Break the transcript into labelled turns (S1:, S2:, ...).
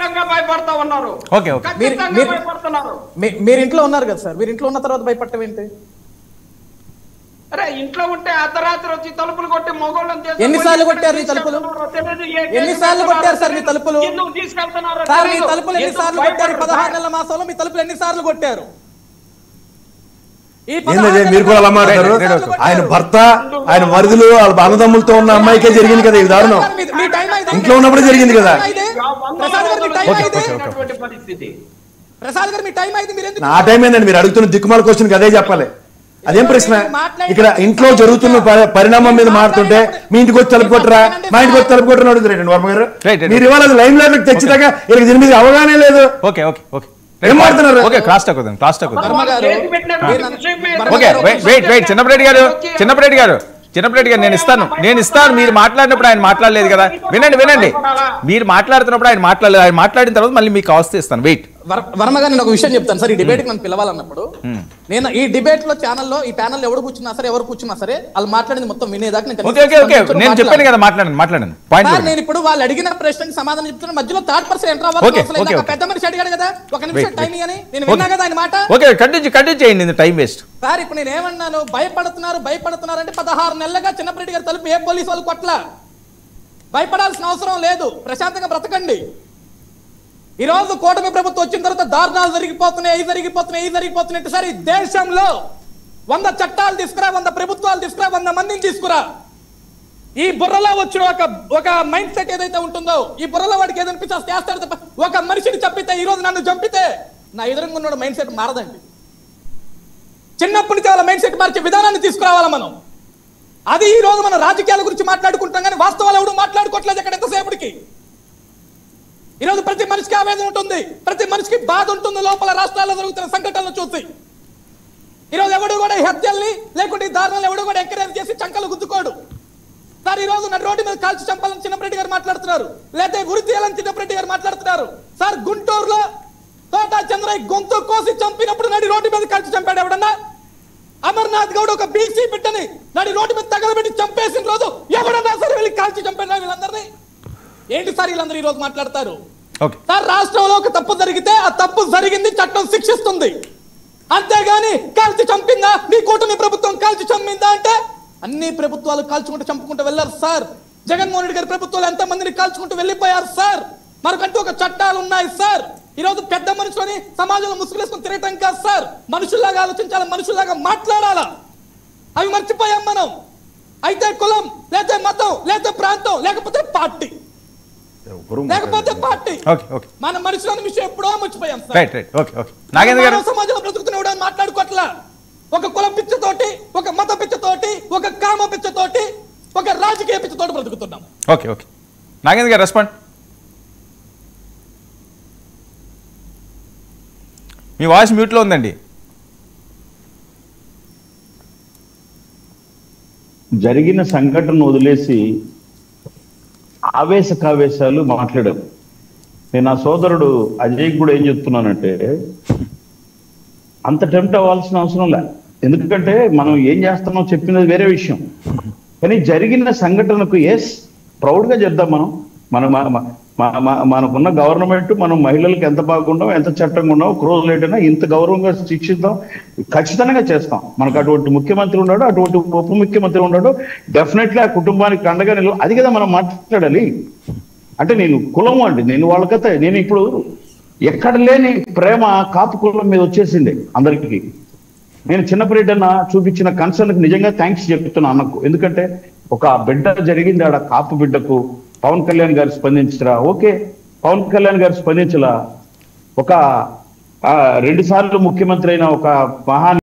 S1: ఖచ్చితంగా భయపడతా ఉన్నారు.
S2: మీరు ఇంట్లో ఉన్నారు కదా సార్, మీరు ఇంట్లో ఉన్న తర్వాత భయపడటం ఏంటి?
S1: అరే ఇంట్లో ఉంటే అర్ధరాత్రి వచ్చి తలుపులు కొట్టి మొగోళ్ళని
S2: ఎన్నిసార్లు కొట్టారు ఈ తలుపులు? ఎన్నిసార్లు కొట్టారు సార్ మీ తలుపులు? సార్ మీ తలుపులు ఎన్నిసార్లు కొట్టారు? 16 నెలల మాసంలో మీ తలుపులు ఎన్నిసార్లు కొట్టారు?
S3: మీరు కూడా అలా మాట్లాడారు. ఆయన భర్త, ఆయన మరుదులు, వాళ్ళ అన్నదమ్ములతో ఉన్న అమ్మాయికే జరిగింది కదా ఈ దారుణం. ఇంట్లో ఉన్నప్పుడు జరిగింది కదా. నా టైం ఏందండి? మీరు అడుగుతున్న దిక్కుమాల క్వశ్చన్ అదే చెప్పాలి. అదేం ప్రశ్న? ఇక్కడ ఇంట్లో జరుగుతున్న పరిణామం మీద మారుతుంటే మీ ఇంటికి వచ్చి తలుపు కొట్టరా, మా ఇంటికి వచ్చి తలుపు కొట్టరా అడుగుతారండి వర్మ గారు. మీరు ఇవాళ లైమ్ లైట్ తెచ్చిదాకా దీని మీద అవగాహన లేదు.
S4: ఓకే ఓకే ఓకే
S3: ఏం మాట్లాడుతున్నారు?
S4: ఓకే క్లాస్ టాక్ వద్దాం, క్లాస్ టాక్ వద్దాం. ఓకే వెయిట్ చిన్నప్పరెడ్డి గారు నేను ఇస్తాను. మీరు మాట్లాడినప్పుడు ఆయన మాట్లాడలేదు కదా. వినండి. మీరు మాట్లాడుతున్నప్పుడు ఆయన మాట్లాడలేదు. ఆయన మాట్లాడిన తర్వాత మళ్ళీ మీకు అవస్థ ఇస్తాను. వెయిట్.
S2: వర్మ గారు నేను ఒక విషయం చెప్తాను సార్. ఈ డిబేట్ కి నన్ను పిలవాలన్నప్పుడు నేను ఈ డిబేట్ లో ఛానల్లో ఈ ప్యానల్ ఎవరు కూర్చున్నా సరే, ఎవరు కూర్చున్నా సరే, వాళ్ళు మాట్లాడింది మొత్తం వినేదాకా
S4: నేను చెప్పాను కదా. మాట్లాడండి.
S2: నేను ఇప్పుడు వాళ్ళు అడిగిన ప్రశ్నకి సమాధానం చెప్తున్నా. మధ్యలో థర్డ్ పర్సన్ ఎంటర్ అవ్వాలి. పెద్ద మనిషి అడిగాడు కదా, ఒక నిమిషం టైం ఇవ్వని. నేను విన్నా కదా ఆయన మాట.
S4: ఓకే కంటిన్యూ చేయండి, టైం వేస్ట్.
S2: సార్ ఇప్పుడు నేను ఏమన్నాను? భయపడుతున్నారు అంటే 16 నెలలుగా చిన్నప్పరెడ్డి గారు తలుపు ఏ పోలీసు వాళ్ళు కొట్ల. భయపడాల్సిన అవసరం లేదు, ప్రశాంతంగా బ్రతకండి. ఈ రోజు కూటమి ప్రభుత్వం వచ్చిన తర్వాత దారుణాలు జరిగిపోతున్నాయి. సార్ ఈ దేశంలో 100 చట్టాలు తీసుకురా, 100 ప్రభుత్వాలు తీసుకురా, 100 మందిని తీసుకురా. ఈ బుర్రలో వచ్చిన ఒక మైండ్ సెట్ ఏదైతే ఉంటుందో, ఈ బుర్రలో వాడికి ఏదనిపిస్తే చేస్తాడు తప్ప, ఒక మనిషిని చంపితే, ఈ రోజు నన్ను చంపితే నా ఎదురుగా ఉన్న మైండ్ సెట్ మారదండి. చిన్నప్పటి నుంచి వాళ్ళ మైండ్ సెట్ మార్చే విధానాన్ని తీసుకురావాలా మనం. అది ఈ రోజు మనం రాజకీయాల గురించి మాట్లాడుకుంటాం కానీ వాస్తవాలు ఎవడు మాట్లాడుకోవట్లేదు ఇక్కడ ఎంతసేపటికి. ఈరోజు ప్రతి మనిషికి ఆవేదన ఉంటుంది, ప్రతి మనిషికి బాధ ఉంటుంది లోపల రాష్ట్రాల్లో జరుగుతున్న సంఘటనలు చూసి. ఈరోజు ఎవడు కూడా ఈ హత్యల్ని లేకుంటే ఈ దారుణాలు ఎవడు కూడా ఎంకరేజ్ చేసి చంకలు గుద్దుకోడు. సార్ ఈ రోజు నన్ను రోడ్డు మీద కాల్చి చంపాలని చిన్నప్పరెడ్డి గారు మాట్లాడుతున్నారు, లేదా గురి తీయాలని చిన్నప్పరెడ్డి గారు మాట్లాడుతున్నారు. సార్ గుంటూరులో తోటా చంద్రయ్య గొంతు కోసి చంపినప్పుడు నడి రోడ్డు మీద కాల్చి చంపాడు ఎవడన్నా? అమర్నాథ్ గౌడ్ ఒక బీసీ బిడ్డని నడి రోడ్డు మీద తగలబెట్టి చంపేసిన రోజు ఎవడన్నా సరే వెళ్ళి కాల్చి చంపాడు వీళ్ళందరినీ? ఏంటి సార్ వీళ్ళందరూ ఈ రోజు మాట్లాడతారు? సార్ రాష్ట్రంలో ఒక తప్పు జరిగితే ఆ తప్పు జరిగింది, చట్టం శిక్షిస్తుంది. అంతేగాని కాల్చి చంపిందా మీ కూటమి ప్రభుత్వం, కాల్చి చంపిందా అంటే అన్ని ప్రభుత్వాలు కాల్చుకుంటూ చంపుకుంటూ వెళ్ళారు సార్. జగన్మోహన్ రెడ్డి గారి ప్రభుత్వాలు ఎంత మందిని కాల్చుకుంటూ వెళ్ళిపోయారు సార్. మనకంటూ ఒక చట్టాలు ఉన్నాయి సార్. ఈ రోజు పెద్ద మనుషులని సమాజంలో ముసుగులేసుకుని తిరగటం కాదు సార్. మనుషుల్లాగా ఆలోచించాలి, మనుషుల్లాగా మాట్లాడాలా. అవి మర్చిపోయాం మనం. అయితే కులం, లేకపోతే మతం, లేకపోతే ప్రాంతం, లేకపోతే పార్టీ. మన మనుషుల విషయం ఎప్పుడో మర్చిపోయాం సార్. సమాజంలో బ్రతుకుతున్న మాట్లాడుకోవట్లా. ఒక కుల పిచ్చతోటి, ఒక మత పిచ్చతోటి, ఒక కామ పిచ్చతోటి, ఒక రాజకీయ పిచ్చతోటి బ్రతుకుతున్నాం.
S4: నాగేంద్ర గారు రెస్పాండ్. మీ వాయిస్ మ్యూట్ లో ఉందండి.
S5: జరిగిన సంఘటన వదిలేసి ఆవేశకావేశాలు మాట్లాడారు. నేను నా సోదరుడు అజయ్ కూడా ఏం చెప్తున్నానంటే, అంత టెంప్ట్ అవ్వాల్సిన అవసరం లే. ఎందుకంటే మనం ఏం చేస్తున్నాం చెప్పినది వేరే విషయం, కానీ జరిగిన సంఘటనకు ప్రౌడ్గా చెప్దాం. మనకున్న గవర్నమెంట్, మనం మహిళలకు ఎంత బాగున్నాం, ఎంత చట్టంగా ఉన్నాం, ఒక రోజు లేట్ అయినా ఇంత గౌరవంగా శిక్షిద్దాం, ఖచ్చితంగా చేస్తాం. మనకు అటువంటి ముఖ్యమంత్రి ఉన్నాడు, అటువంటి ఉప ముఖ్యమంత్రి ఉన్నాడు. డెఫినెట్లీ ఆ కుటుంబానికి అండగా అది కదా మనం మాట్లాడాలి. అంటే నేను కులం అండి, నేను వాళ్ళకైతే నేను ఇప్పుడు ఎక్కడ లేని ప్రేమ కాపు కులం మీద వచ్చేసింది అందరికీ. నేను చిన్నప్పరెడ్డి అన్న చూపించిన కన్సర్న్కి నిజంగా థ్యాంక్స్ చెప్తున్నా అన్నకు. ఎందుకంటే ఒక బిడ్డ జరిగింది ఆడ, కాపు బిడ్డకు పవన్ కళ్యాణ్ గారు స్పందించరా? ఓకే, పవన్ కళ్యాణ్ గారు స్పందించలా. ఒక 2 సార్లు ముఖ్యమంత్రి అయిన ఒక మహా